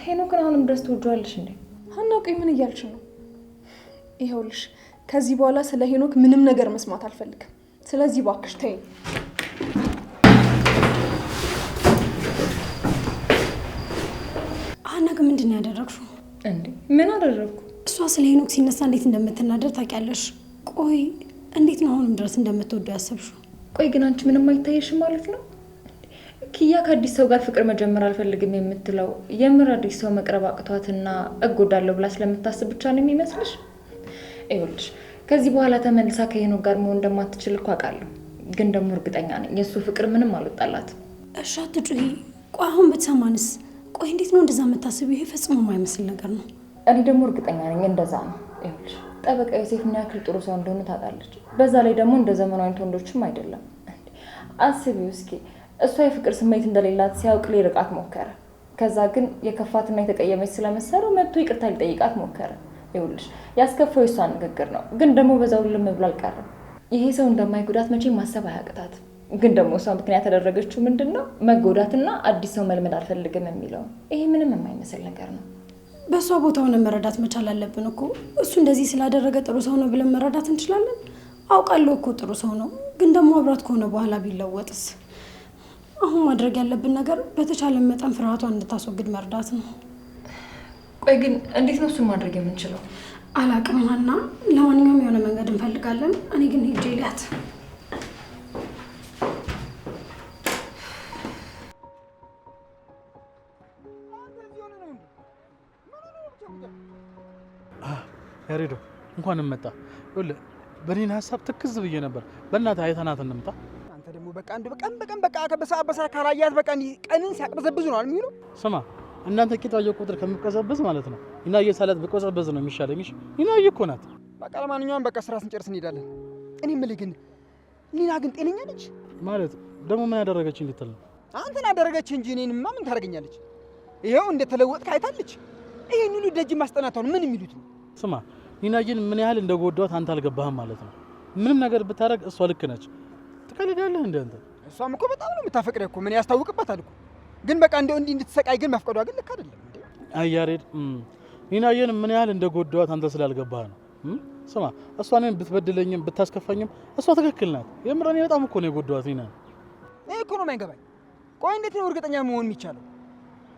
ሄኖክን አሁንም ድረስ ትወጂዋለሽ እንዴ? አናውቅኝ ምን እያልሽ ነው? ይኸውልሽ ከዚህ በኋላ ስለ ሄኖክ ምንም ነገር መስማት አልፈልግም። ስለዚህ እባክሽ ተይኝ። አና ግን ምንድን ነው ያደረግሽው? እንዴ ምን አደረግኩ? እሷ ስለ ሄኖክ ሲነሳ እንዴት እንደምትናደር ታውቂያለሽ። ቆይ እንዴት ነው አሁንም ድረስ እንደምትወደው ያሰብሽው? ቆይ ግን አንቺ ምንም አይታየሽም ማለት ነው? ኪያ ከአዲስ ሰው ጋር ፍቅር መጀመር አልፈልግም የምትለው የምር አዲስ ሰው መቅረብ አቅቷትና እጎዳለሁ ብላ ስለምታስብ ብቻ ነው የሚመስልሽ? ይኸውልሽ ከዚህ በኋላ ተመልሳ ከሄኖክ ጋር መሆን እንደማትችል እኮ አውቃለሁ። ግን ደግሞ እርግጠኛ ነኝ የእሱ ፍቅር ምንም አልወጣላትም። እሺ አትጩሂ። ቆይ አሁን ብትሰማንስ? ቆይ እንዴት ነው እንደዛ የምታስቢው? ይሄ ፈጽሞ የማይመስል ነገር ነው። እኔ ደግሞ እርግጠኛ ነኝ እንደዛ ነው። ይኸውልሽ ጠበቃ ዮሴፍ ምን ያክል ጥሩ ሰው እንደሆነ ታውቃለች። በዛ ላይ ደግሞ እንደ ዘመናዊት ወንዶችም አይደለም። አስቢው እስኪ እሷ የፍቅር ስሜት እንደሌላት ሲያውቅ ሊርቃት ሞከረ። ከዛ ግን የከፋትና የተቀየመች ስለመሰለው መጥቶ ይቅርታ ሊጠይቃት ሞከረ። ይኸውልሽ ያስከፋው የሷ ንግግር ነው። ግን ደግሞ በዛው ልም ብሎ አልቀረም። ይሄ ሰው እንደማይጎዳት መቼም ማሰብ አያቅታት። ግን ደግሞ እሷ ምክንያት ያደረገችው ምንድነው? መጎዳትና አዲስ ሰው መልመድ አልፈልግም የሚለው። ይሄ ምንም የማይመስል ነገር ነው። በእሷ ቦታ ሆነን መረዳት መቻል አለብን እኮ። እሱ እንደዚህ ስላደረገ ጥሩ ሰው ነው ብለን መረዳት እንችላለን። አውቃለሁ እኮ ጥሩ ሰው ነው። ግን ደግሞ አብራት ከሆነ በኋላ ቢለወጥስ? አሁን ማድረግ ያለብን ነገር በተቻለ መጠን ፍርሃቷን እንድታስወግድ መርዳት ነው። ቆይ ግን እንዴት ነው እሱን ማድረግ የምንችለው? አላቅም ሀና። ለማንኛውም የሆነ መንገድ እንፈልጋለን። እኔ ግን ሄጄ ልያት። ያሬዶ እንኳንም መጣ። ይኸውልህ በኔን ሀሳብ ትክዝ ብዬ ነበር። በእናትህ አይተናት እንምጣ። አንተ ደግሞ በቃ አንዱ በቃ ከበሳ ካላያት በቃ ቀንን ሲያቅበዘብዙ ነው የሚለው። ስማ እናንተ ቂጣየ ቁጥር ከምትቀዘበዝ ማለት ነው ይናየ ሳላት በቆዘበዝ ነው የሚሻለኝ። እሺ ይናየ እኮ ናት። በቃ ለማንኛውም በቃ ስራ ስንጨርስ እንሄዳለን። እኔ የምልህ ግን ሊና ግን ጤነኛ ነች ማለት? ደግሞ ምን ያደረገች እንድትል ነው? አንተን አደረገች እንጂ እኔንማ ምን ታደርገኛለች? ይኸው እንደተለወጥክ አይታለች። ይሄን ሁሉ ደጅ ማስጠናቷን ምን የሚሉት ነው? ስማ ኒናዬን ምን ያህል እንደጎዳኋት አንተ አልገባህም ማለት ነው። ምንም ነገር ብታረግ እሷ ልክ ነች። ትቀልዳለህ እንደ አንተ። እሷም እኮ በጣም ነው የምታፈቅረው እኮ ምን ያስታውቅባታል እኮ። ግን በቃ እንደው እንዲህ እንድትሰቃይ ግን መፍቀዷ ግን ልክ አይደለም እንዴ? አይ ያሬድ ኒናዬን ምን ያህል እንደጎዳኋት አንተ ስላልገባህ ነው። ስማ እሷ እኔን ብትበድለኝም ብታስከፋኝም እሷ ትክክል ናት። የምር እኔ በጣም እኮ ነው የጎዳኋት ኒና። ይሄ እኮ ነው የማይገባኝ። ቆይ እንዴት ነው እርግጠኛ መሆን የሚቻለው?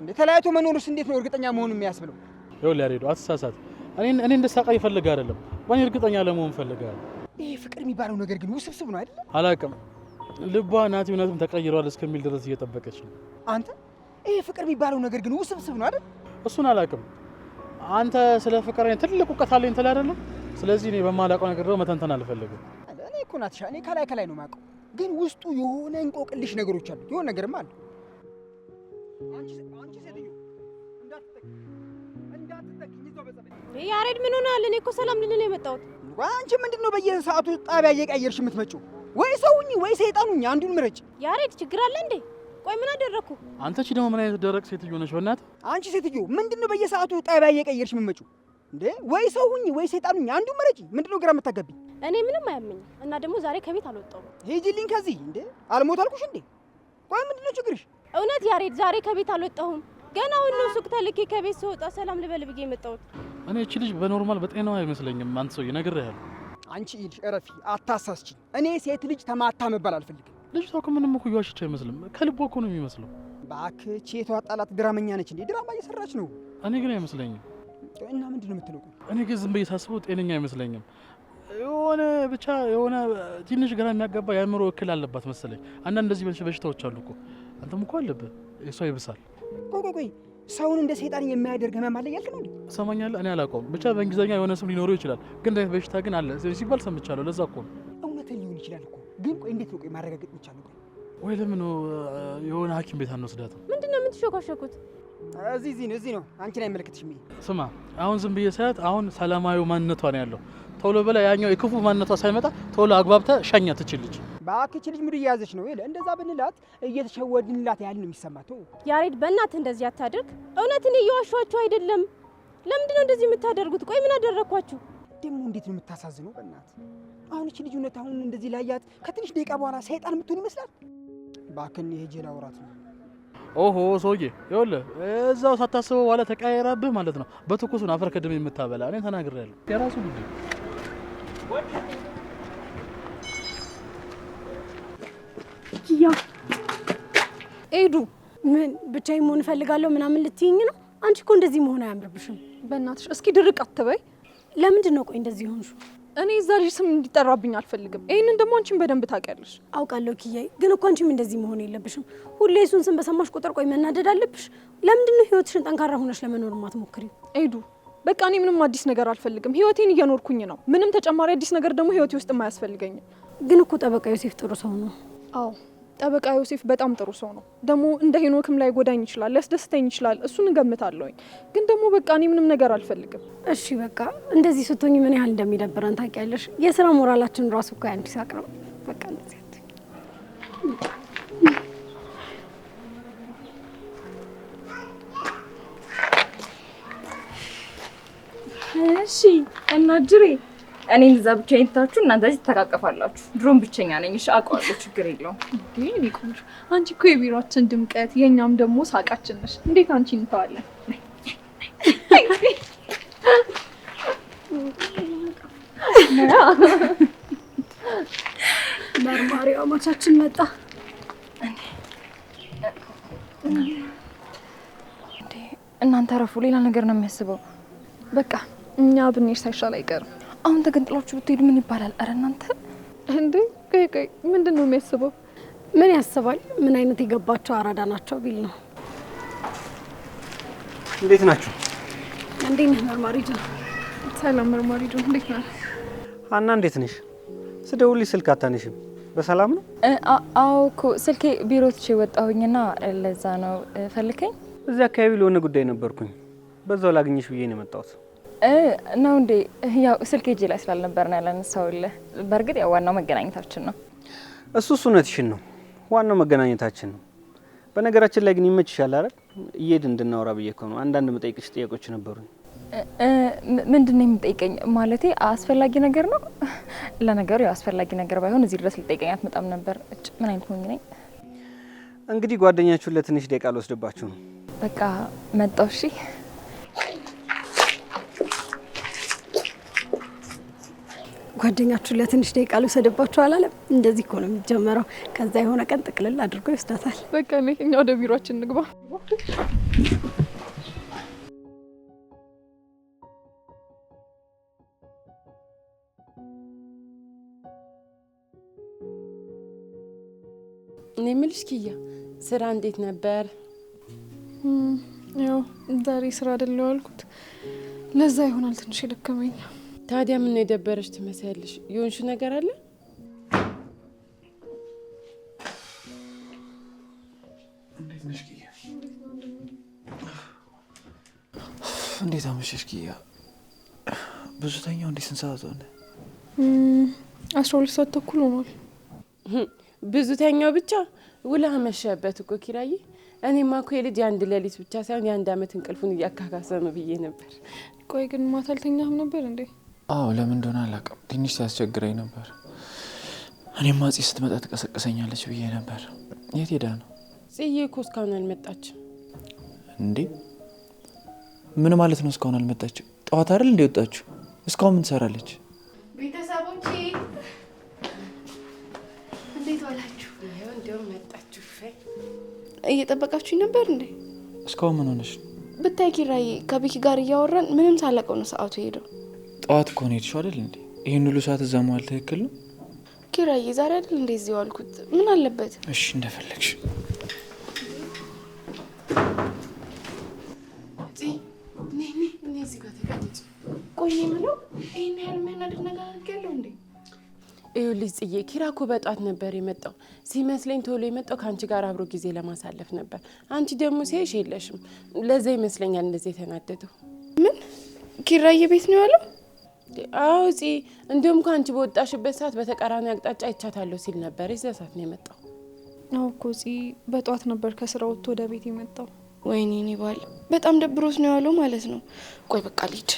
እንዴ ተለያይቶ መኖርስ እንዴት ነው እርግጠኛ መሆን የሚያስብለው? ይኸውልህ ያሬድ አትሳሳት። እኔ እንደሳቃይ እፈልጋለሁ። ባኔ እርግጠኛ ለመሆን እፈልጋለሁ። ይሄ ፍቅር የሚባለው ነገር ግን ውስብስብ ነው አይደል? አላውቅም። ልቧ ናቲ እውነትም ተቀይሯል እስከሚል ድረስ እየጠበቀች ነው። አንተ ይሄ ፍቅር የሚባለው ነገር ግን ውስብስብ ነው አይደል? እሱን አላውቅም። አንተ ስለ ፍቅር ትልቅ እውቀት አለኝ ትል አይደለም? ስለዚህ እኔ በማላውቀው ነገር ደግሞ መተንተን አልፈልግም። እኔ እኮ ናትሻ እኔ ከላይ ነው የማውቀው፣ ግን ውስጡ የሆነ እንቆቅልሽ ነገሮች አሉ። የሆነ ነገርማ አለ። አንቺ ሴትዮ ያሬድ ምን ሆናል? እኔ እኮ ሰላም ልንል የመጣሁት። አንቺ ምንድነው በየሰዓቱ ጣቢያ እየቀየርሽ የምትመጪው? ወይ ሰውኝ ወይ ሰይጣኑኝ፣ አንዱን ምረጭ። ያሬድ ችግር አለ እንዴ? ቆይ ምን አደረኩ? አንተ እቺ ደግሞ ምን አይነት ደረቅ ሴትዮ ነሽ? በእናትህ አንቺ ሴትዮ ምንድነው በየሰዓቱ ጣቢያ እየቀየርሽ የምትመጪው እንዴ? ወይ ሰውኝ ወይ ሰይጣኑኝ፣ አንዱን ምረጭ። ምንድነው ግራ የምታጋቢኝ? እኔ ምንም አያመኝም እና ደግሞ ዛሬ ከቤት አልወጣሁም። ሂጂልኝ ከዚህ እንዴ! አልሞት አልኩሽ እንዴ? ቆይ ምንድነው ችግርሽ? እውነት ያሬድ ዛሬ ከቤት አልወጣሁም። ገና አሁን ነው ሱቅ ተልኬ ከቤት ስወጣ ሰላም ልበል ብዬ የመጣሁት። እኔ እቺ ልጅ በኖርማል በጤናዋ አይመስለኝም። አንተ ሰውዬ ነግሬሃለሁ። አንቺ ይልሽ እረፊ፣ አታሳስችኝ። እኔ ሴት ልጅ ተማታ መባል አልፈልግም። ልጅቷ እኮ ምንም እኮ እየዋሸች አይመስልም። ከልቧ እኮ ነው የሚመስለው። እባክህ የተዋጣላት ድራመኛ ነች እንዴ? ድራማ እየሰራች ነው። እኔ ግን አይመስለኝም። እና ምንድን ነው የምትለው? እኔ ግን ዝም ብዬ ሳስበው ጤነኛ አይመስለኝም። የሆነ ብቻ የሆነ ትንሽ ግራ የሚያጋባ የአእምሮ እክል አለባት መሰለኝ። አንዳንድ እንደዚህ በሽታዎች አሉ እኮ። አንተም እኮ አለብህ። እሷ ይብሳል። ቆይ ሰውን እንደ ሰይጣን የሚያደርግ ህመም አለ እያልክ ነው እንዴ? ሰማኛለህ? እኔ አላውቀውም። ብቻ በእንግሊዝኛ የሆነ ስም ሊኖረው ይችላል፣ ግን እንዳይት በሽታ ግን አለ ሲባል ሰምቻለሁ። ለዛ እኮ ነው። እውነትን ሊሆን ይችላል እኮ። ግን ቆይ እንዴት ነው ማረጋገጥ የሚቻለው? ወይ ለምን የሆነ ሐኪም ቤት አንወስዳትም? ምንድነው የምትሾካሾኩት? እዚህ ነው። አንቺን አይመለከትሽም። ስማ አሁን ዝም ብዬ ሳያት አሁን ሰላማዊ ማንነቷ ነው ያለው። ቶሎ በላ ያኛው የክፉ ማንነቷ ሳይመጣ ቶሎ አግባብተ ሸኛት ትችልች። ባክች ልጅ ሙድ እየያዘች ነው። እንደዛ ብንላት እየተሸወድንላት ያህል ነው የሚሰማት። ያሬድ በእናትህ እንደዚህ አታድርግ። እውነትን እየዋሿችሁ አይደለም። ለምንድን ነው እንደዚህ የምታደርጉት? ቆይ ምን አደረኳችሁ? ደግሞ እንዴት ነው የምታሳዝነው? በእናትህ አሁን እቺ ልጅ እውነት አሁን እንደዚህ ላያት ከትንሽ ደቂቃ በኋላ ሰይጣን የምትሆን ይመስላል። ባክን ይሄ ጀላ ወራት ነው። ኦሆ ሰውዬ ይኸውልህ እዛው ሳታስበው ዋላ ተቀያየራብህ ማለት ነው። በትኩሱን አፈር ከደም የምታበላ እኔ ተናግሬያለሁ። የራሱ ጉዳይ ኪያ ኤዱ ምን ብቻዬን መሆን እፈልጋለሁ ምናምን ልትይኝ ነው? አንቺ እኮ እንደዚህ መሆን አያምርብሽም። በእናትሽ እስኪ ድርቅ አትበይ። ለምንድን ነው ቆይ እንደዚህ ሆንሽው? እኔ እዛ ልጅ ስም እንዲጠራብኝ አልፈልግም። ይሄንን ደግሞ አንቺም በደንብ ታውቂያለሽ። አውቃለሁ ኪያዬ፣ ግን እኮ አንቺም እንደዚህ መሆን የለብሽም። ሁሌ እሱን ስም በሰማሽ ቁጥር ቆይ መናደድ አለብሽ። ለምንድን ነው ህይወትሽን ጠንካራ ሆነሽ ለመኖር ማትሞክሪው? ኤዱ በቃ እኔ ምንም አዲስ ነገር አልፈልግም። ህይወቴን እየኖርኩኝ ነው። ምንም ተጨማሪ አዲስ ነገር ደግሞ ህይወቴ ውስጥ የማያስፈልገኝም። ግን እኮ ጠበቃ ዮሴፍ ጥሩ ሰው ነው። አዎ ጠበቃ ዮሴፍ በጣም ጥሩ ሰው ነው። ደግሞ እንደ ሄኖክም ላይ ጎዳኝ ይችላል፣ ሊያስደስተኝ ይችላል። እሱን እገምታለሁኝ። ግን ደግሞ በቃ እኔ ምንም ነገር አልፈልግም። እሺ በቃ እንደዚህ ስትሆኝ ምን ያህል እንደሚደብረን ታውቂያለሽ። የስራ ሞራላችን ራሱ እኮ ያንቺ ሳቅ ነው። በቃ እንደዚህ እሺ እና ጅሬ እኔ እዛ ብቻዬን ትታችሁ እናንተ እዚህ ተቃቀፋላችሁ። ድሮም ብቸኛ ነኝ። እሺ አውቀዋለሁ፣ ችግር የለውም። እኔ ቆንጆ አንቺ እኮ የቢሮአችን ድምቀት የኛም ደግሞ ሳቃችን ነሽ። እንዴት አንቺ እንተዋለን? መርማሪው አማቻችን መጣ። እናንተ ረፉ፣ ሌላ ነገር ነው የሚያስበው። በቃ እኛ ብንሄድ ሳይሻል አይቀርም። አሁን ተገንጥላችሁ ብትሄዱ ምን ይባላል? አረ እናንተ እንዴ ቆይ ምንድን ነው የሚያስበው? ምን ያስባል? ምን አይነት የገባቸው አራዳ ናቸው ቢል ነው። እንዴት ናችሁ? እንዴት ነህ መርማሪ ጆ? ሰላም መርማሪ ጆ፣ እንዴት ነህ? ሀና እንዴት ነሽ? ስደውልሽ ስልክ አታነሽም። በሰላም ነው? አዎ እኮ ስልኬ ቢሮ ትቼ ወጣሁኝና ለዛ ነው። ፈልከኝ? እዚህ አካባቢ ለሆነ ጉዳይ ነበርኩኝ። በዛው ላግኝሽ ብዬ ነው የመጣሁት። ነው እንዴ? ያው ስልኬ እጄ ላይ ስላልነበር ነው ያላነሳሁልህ። በእርግጥ ያው ዋናው መገናኘታችን ነው። እሱስ እውነትሽን ነው፣ ዋናው መገናኘታችን ነው። በነገራችን ላይ ግን ይመችሻል አይደል? እየሄድን እንድናወራ ብዬ እኮ ነው። አንዳንድ መጠይቅሽ ጥያቄዎች ነበሩኝ። ምንድን ነው የምጠይቀኝ? ማለቴ አስፈላጊ ነገር ነው? ለነገሩ ያው አስፈላጊ ነገር ባይሆን እዚህ ድረስ ልጠይቀኝ አትመጣም ነበር። ምን አይነት ሆኜ ነኝ? እንግዲህ ጓደኛችሁን ለትንሽ ደቂቃ ልወስድባችሁ ነው። በቃ መጣሁ። እሺ ጓደኛችሁ ለትንሽ ደቂቃ ልውሰድባችሁ አላለም? እንደዚህ እኮ ነው የሚጀመረው። ከዛ የሆነ ቀን ጥቅልል አድርጎ ይወስዳታል። በቃ እኛ ወደ ቢሮአችን እንግባ። እኔ የምልሽ ኪያ ስራ እንዴት ነበር? ያው ዛሬ ስራ አይደል ያልኩት፣ ለዛ ይሆናል ትንሽ የደከመኝ። ታዲያ ምን የደበረሽ ትመስያለሽ? የሆንሽ ነገር አለ? እንዴት ነሽ ኪያ? እንዴት አመሸሽ ኪያ? ብዙ ተኛው። እንዴት ስንት ሰዓት ሆነ? 12 ሰዓት ተኩል ሆኗል። ብዙ ተኛው ብቻ ውላ መሸበት እኮ ኪራዬ። እኔማ እኮ የልጅ የአንድ ሌሊት ብቻ ሳይሆን የአንድ አመት እንቅልፉን እያካካሰ ነው ብዬ ነበር። ቆይ ግን ማታ አልተኛህም ነበር እንዴ? አዎ፣ ለምን እንደሆነ አላውቅም። ትንሽ ሲያስቸግረኝ ነበር። እኔማ ጽ ስትመጣ ትቀሰቅሰኛለች ብዬ ነበር። የት ሄዳ ነው? ጽዬ እኮ እስካሁን አልመጣችም። እንዴ ምን ማለት ነው? እስካሁን አልመጣችም? ጠዋት አይደል እንደ ወጣችሁ? እስካሁን ምን ትሰራለች? ቤተሰቦቼ እንዴት ዋላችሁ? ይኸው እንደውም መጣችሁ። እየጠበቃችሁኝ ነበር እንዴ? እስካሁን ምን ሆነሽ? ብታይ ኪራዬ ከቢኪ ጋር እያወራን ምንም ሳላውቀው ነው ሰዓቱ ሄደው። ጠዋት እኮ ነው የሄድሽው አይደል እንዴ? ይሄን ሁሉ ሰዓት እዛ መዋል ትክክል ነው? ኪራዬ ዛሬ አይደል እንዴ እዚህ ዋልኩት? ምን አለበት? እሺ እንደፈለግሽ። እዚህ ጋር ተቀመጭ። ቆይ የምለው ይሄን ያህል የሚያናድድ ነገር አድርጌያለሁ እንዴ? ይኸውልሽ ጽዬ፣ ኪራ እኮ በጧት ነበር የመጣው። ሲመስለኝ ቶሎ የመጣው ከአንቺ ጋር አብሮ ጊዜ ለማሳለፍ ነበር። አንቺ ደግሞ ሲያይሽ የለሽም። ለዛ ይመስለኛል እንደዚህ የተናደደው። ምን ኪራዬ ቤት ነው ያለው? አዎ ጽ እንደውም ከአንቺ በወጣሽበት ሰዓት በተቃራኒ አቅጣጫ አይቻታለሁ ሲል ነበር። የዛ ሰዓት ነው የመጣው። አዎ እኮ በጧት ነበር ከስራ ወጥቶ ወደ ቤት የመጣው። ወይኔ እኔ ባል በጣም ደብሮት ነው ያለው ማለት ነው። ቆይ በቃ ልሂድ።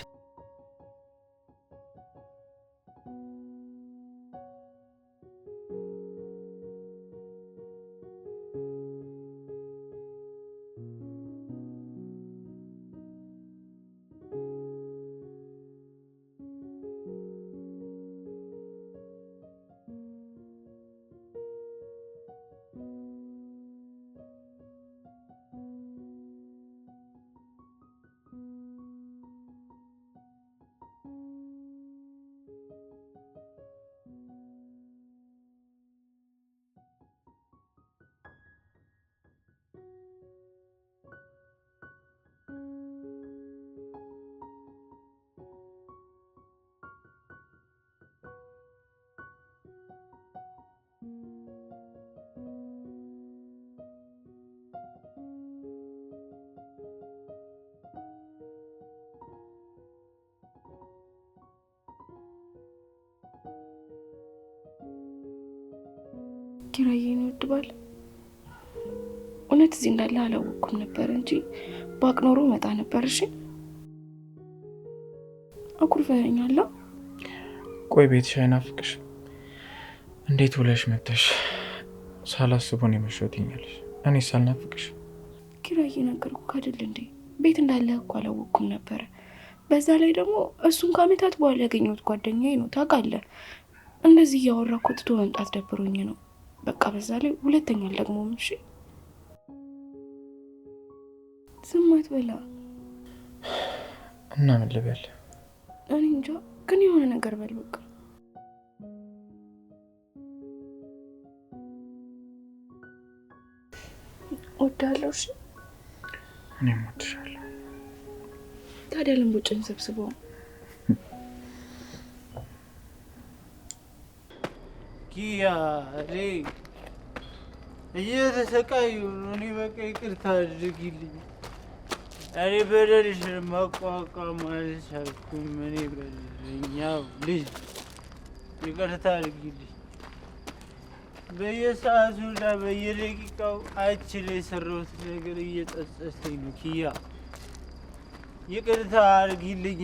ኪራዬ ነው ድባል እውነት እዚህ እንዳለ አላወኩም ነበር እንጂ ባቅ ኖሮ መጣ ነበር። እሺ አኩርፈኸኛል። ቆይ ቤትሽ አይናፍቅሽ? እንዴት ውለሽ መተሽ ሳላስበው ነው የመሸው ትይኛለሽ? እኔ ሳልናፍቅሽ? ኪራዬ ነገርኩህ አይደል እንዴ? ቤት እንዳለ እኮ አላወኩም ነበር። በዛ ላይ ደግሞ እሱን ከአመታት በኋላ ያገኘሁት ጓደኛዬ ነው ታውቃለህ። እንደዚህ እያወራሁ እኮ ትቶ መምጣት ደብሮኝ ነው። በቃ በዛ ላይ ሁለተኛ አልደግሞም። እሺ ዝም አትበላ። እና ምን ልበል? እኔ እንጃ ግን የሆነ ነገር በል በቃ። እወድሃለሁ። እሺ እኔም እወድሻለሁ። ታዲያ ልንቦጭን ሰብስበው ኪያ እየተሰቃዩ እኔ በቃ ይቅርታ አድርጊልኝ። እኔ በደልሽን መቋቋም አልቻልኩም። እኔ በደለኛው ልጅ ይቅርታ አድርጊልኝ። በየሰዓቱና በየደቂቃው አንቺን የሰራሁት ነገር እየጸጸተኝ ነው። ኪያ ይቅርታ አድርጊልኝ።